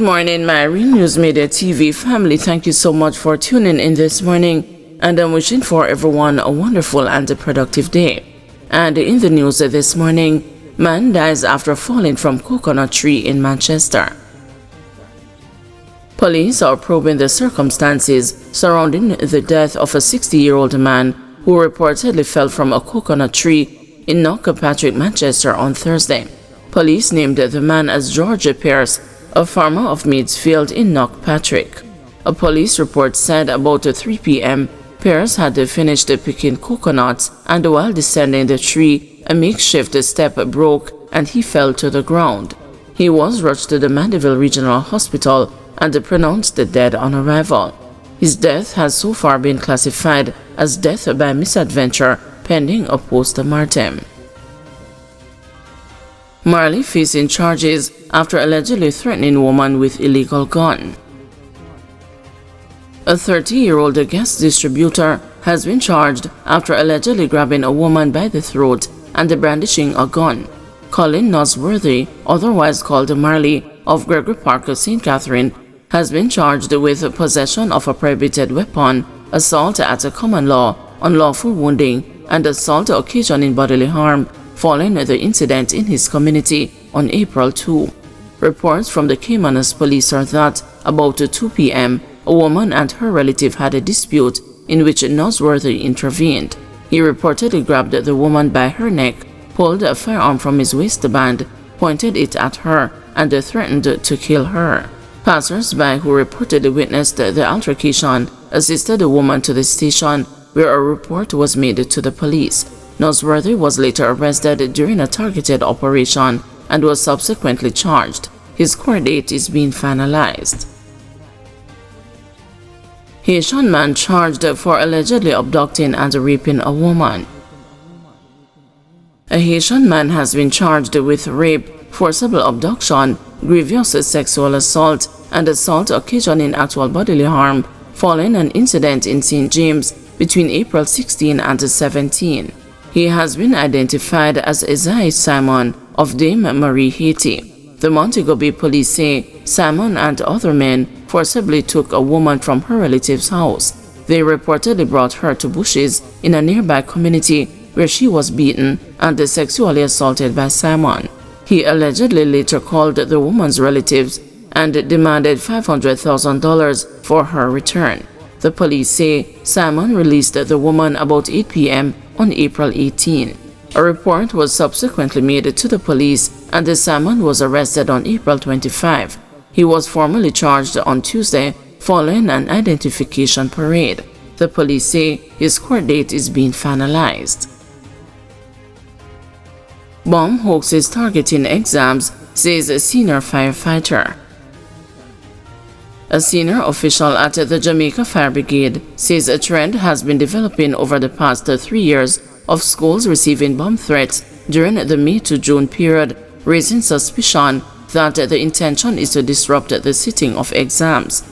morning, my Real News Media TV family. Thank you so much for tuning in this morning, and I'm wishing for everyone a wonderful and a productive day. And in the news this morning, man dies after falling from coconut tree in Manchester. Police are probing the circumstances surrounding the death of a 60-year-old man who reportedly fell from a coconut tree in Knockpatrick, Manchester on Thursday. Police named the man as George Pierce, a farmer of Meadsfield in Knockpatrick. A police report said about 3 p.m., Pierce had finished picking coconuts, and while descending the tree, a makeshift step broke and he fell to the ground. He was rushed to the Mandeville Regional Hospital and pronounced dead on arrival. His death has so far been classified as death by misadventure, pending a post-mortem. Marley facing charges after allegedly threatening woman with illegal gun. A 30-year-old gas distributor has been charged after allegedly grabbing a woman by the throat and brandishing a gun. Colin Nosworthy, otherwise called Marley, of Gregory Park, St. Catherine, has been charged with possession of a prohibited weapon, assault at a common law, unlawful wounding, and assault occasioning bodily harm following the incident in his community on April 2. Reports from the Caymanas police are that about 2 p.m., a woman and her relative had a dispute in which Nosworthy intervened. He reportedly grabbed the woman by her neck, pulled a firearm from his waistband, pointed it at her, and threatened to kill her. Passers-by who reportedly witnessed the altercation assisted the woman to the station, where a report was made to the police. Nosworthy was later arrested during a targeted operation and was subsequently charged. His court date is being finalized. Haitian man charged for allegedly abducting and raping a woman. A Haitian man has been charged with rape, forcible abduction, grievous sexual assault, and assault occasioning actual bodily harm following an incident in St. James between April 16 and 17. He has been identified as Isaiah Simon of Dame Marie, Haiti. The Montego Bay police say Simon and other men forcibly took a woman from her relative's house. They reportedly brought her to bushes in a nearby community where she was beaten and sexually assaulted by Simon. He allegedly later called the woman's relatives and demanded $500,000 for her return. The police say Simon released the woman about 8 p.m. on April 18. A report was subsequently made to the police, and the Simon was arrested on April 25. He was formally charged on Tuesday following an identification parade. The police say his court date is being finalized. Bomb hoaxes targeting exams, says a senior firefighter. A senior official at the Jamaica Fire Brigade says a trend has been developing over the past 3 years of schools receiving bomb threats during the May to June period, raising suspicion that the intention is to disrupt the sitting of exams.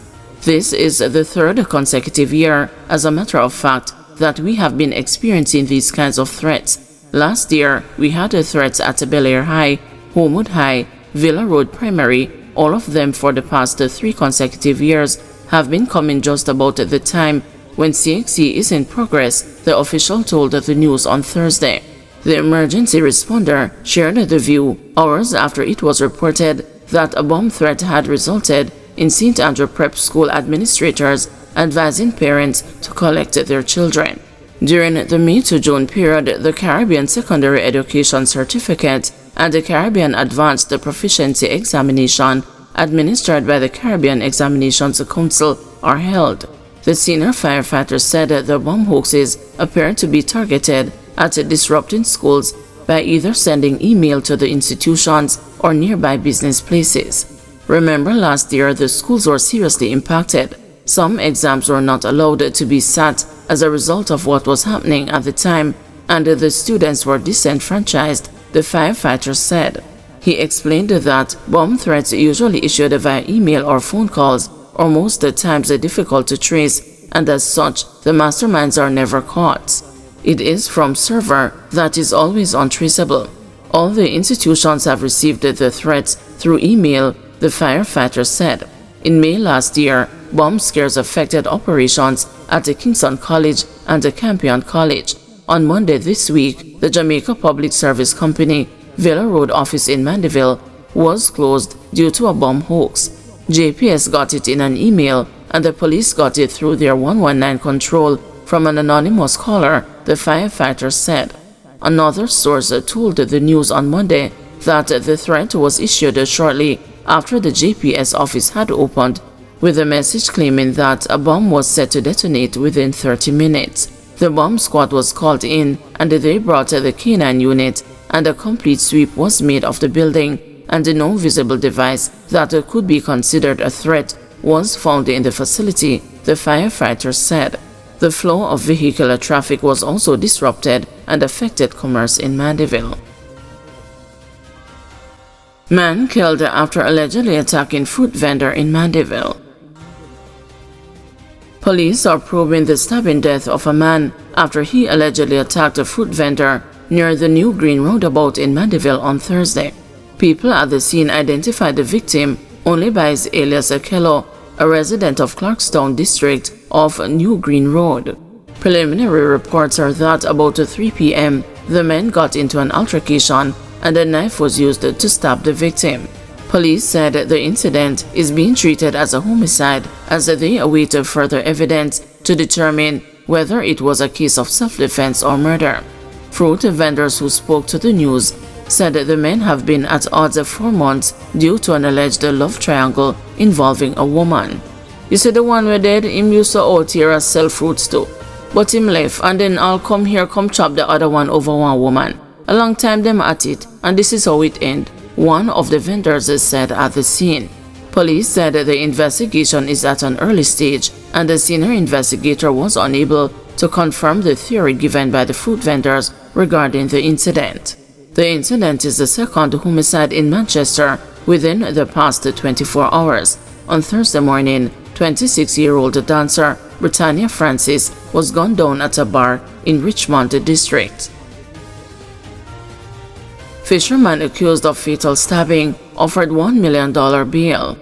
This is the third consecutive year, as a matter of fact, that we have been experiencing these kinds of threats. Last year, we had threats at Bel Air High, Homewood High, Villa Road Primary. All of them for the past 3 consecutive years have been coming just about at the time when CXC is in progress, the official told the news on Thursday. The emergency responder shared the view hours after it was reported that a bomb threat had resulted in St. Andrew Prep School administrators advising parents to collect their children. During the May to June period, the Caribbean Secondary Education Certificate and the Caribbean Advanced Proficiency Examination, administered by the Caribbean Examinations Council, are held. The senior firefighter said the bomb hoaxes appear to be targeted at disrupting schools by either sending email to the institutions or nearby business places. Remember, last year the schools were seriously impacted. Some exams were not allowed to be sat as a result of what was happening at the time, and the students were disenfranchised, the firefighter said. He explained that bomb threats usually issued via email or phone calls are most times difficult to trace, and as such, the masterminds are never caught. It is from server that is always untraceable. All the institutions have received the threats through email, the firefighter said. In May last year, bomb scares affected operations at the Kingston College and the Campion College. On Monday this week, the Jamaica Public Service Company Villa Road office in Mandeville was closed due to a bomb hoax. JPS got it in an email and the police got it through their 119 control from an anonymous caller, the firefighter said. Another source told the news on Monday that the threat was issued shortly after the JPS office had opened, with a message claiming that a bomb was set to detonate within 30 minutes. The bomb squad was called in and they brought the K9 unit, and a complete sweep was made of the building, and no visible device that could be considered a threat was found in the facility, the firefighter said. The flow of vehicular traffic was also disrupted and affected commerce in Mandeville. Man killed after allegedly attacking fruit vendor in Mandeville. Police are probing the stabbing death of a man after he allegedly attacked a fruit vendor near the New Green roundabout in Mandeville on Thursday. People at the scene identified the victim only by his alias Akello, a resident of Clarkstown district of New Green Road. Preliminary reports are that about 3 p.m., the men got into an altercation and a knife was used to stab the victim. Police said the incident is being treated as a homicide as they await further evidence to determine whether it was a case of self-defense or murder. Fruit vendors who spoke to the news said the men have been at odds for 4 months due to an alleged love triangle involving a woman. You see, the one we dead, him used to out here and sell fruits too. But him left and then I'll come here come chop the other one over one woman. A long time them at it, and this is how it end, one of the vendors said at the scene. Police said the investigation is at an early stage and the senior investigator was unable to confirm the theory given by the fruit vendors regarding the incident. The incident is the second homicide in Manchester within the past 24 hours. On Thursday morning, 26-year-old dancer Britannia Francis was gunned down at a bar in Richmond district. Fisherman accused of fatal stabbing offered $1 million bail.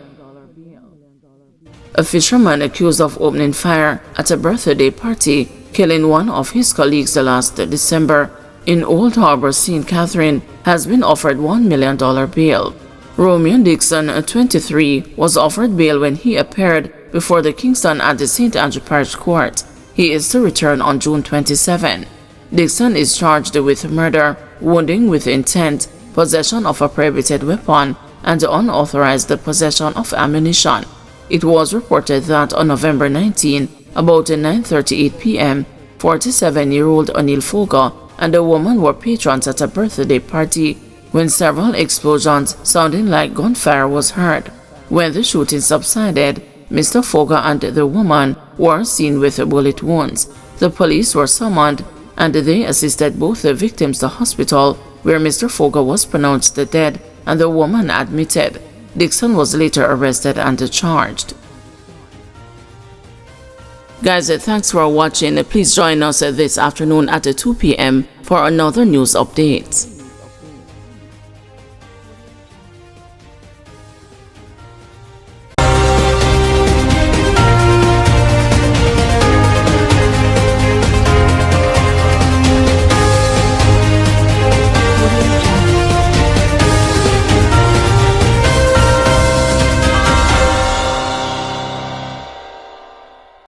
A fisherman accused of opening fire at a birthday party, killing one of his colleagues last December in Old Harbour, St. Catherine, has been offered $1 million bail. Romeo Dixon, 23, was offered bail when he appeared before the Kingston and the St. Andrew Parish Court. He is to return on June 27. Dixon is charged with murder, wounding with intent, possession of a prohibited weapon, and unauthorized possession of ammunition. It was reported that on November 19, about 9:38 p.m., 47-year-old O'Neill Foga and a woman were patrons at a birthday party when several explosions sounding like gunfire was heard. When the shooting subsided, Mr. Foga and the woman were seen with bullet wounds. The police were summoned and they assisted both the victims to hospital, where Mr. Foga was pronounced dead and the woman admitted. Dixon was later arrested and charged. Guys, thanks for watching. Please join us this afternoon at 2 p.m. for another news update.